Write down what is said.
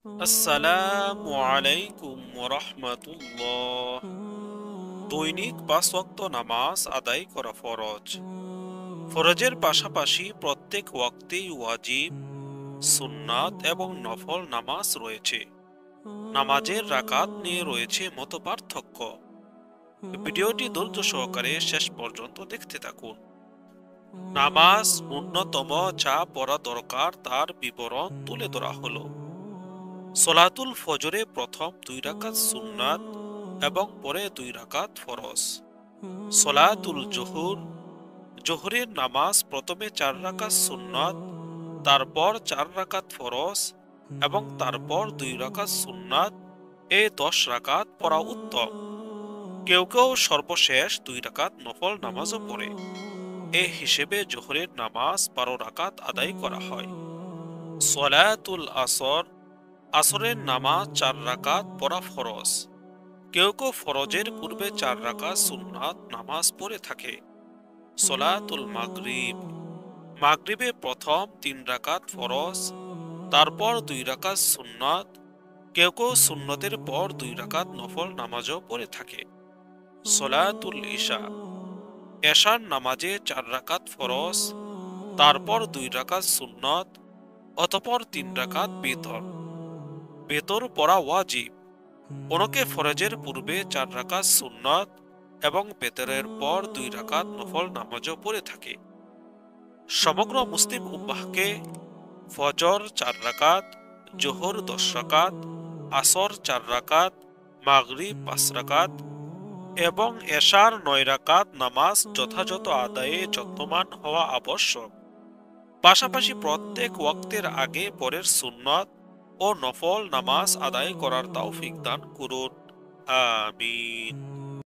আসসালামু আলাইকুম ওরহমতুল্লাহ। দৈনিক 5 ওয়াক্ত নামাজ আদায় করা ফরজ। ফরজের পাশাপাশি প্রত্যেক ওয়াক্তেই ওয়াজিব, সুন্নাত এবং নফল নামাজ রয়েছে। নামাজের রাকাত নিয়ে রয়েছে মতপার্থক্য। ভিডিওটি ধৈর্য সহকারে শেষ পর্যন্ত দেখতে থাকুন। নামাজ ন্যূনতম যা পড়া দরকার তার বিবরণ তুলে ধরা হলো। সলাতুল ফজরে প্রথম 2 রাকাত সুন্নাত এবং পরে 2 রাকাত ফরজ। সলাতুল জোহরের নামাজ প্রথমে 4 রাকাত সুন্নাত, তারপর 4 রাকাত ফরজ এবং তারপর 2 রাকাত সুন্নাত। 10 রাকাত পড়া উত্তম। কেউ কেউ সর্বশেষ 2 রাকাত নফল নামাজও পড়ে। হিসেবে জোহরের নামাজ 12 রাকাত আদায় করা হয়। সলাতুল আসরের নামাজ 4 রাকাত পড়া ফরজ। কেউ কেউ ফরজের পূর্বে 4 রাকাত সুন্নাত নামাজ পড়ে থাকে। সলাতুল মাগরিবে প্রথম 3 রাকাত ফরজ, তারপর 2 রাকাত সুন্নাত। কেউ কেউ সুন্নতের পর 2 রাকাত নফল নামাজও পড়ে থাকে। সলাতুল এশার নামাজে 4 রাকাত ফরজ, তারপর 2 রাকাত সুন্নাত, অতঃপর 3 রাকাত বেতর পড়া ওয়াজিব। অনেকে ফরজের পূর্বে 4 রাকাত সুন্নাত এবং বেতরের পর 2 রাকাত নফল নামাজও পড়ে থাকে। সমগ্র মুসলিম উম্মাহকে ফজর 4 রাকাত, জোহর 10 রাকাত, আসর 4 রাকাত, মাগরিব 5 রাকাত এবং এশার 9 রাকাত নামাজ যথাযথ আদায়ে যত্নবান হওয়া আবশ্যক। পাশাপাশি প্রত্যেক ওয়াক্তের আগে পরের সুন্নাত ও নফল নামাজ আদায় করার তৌফিক দান করুন। আমিন।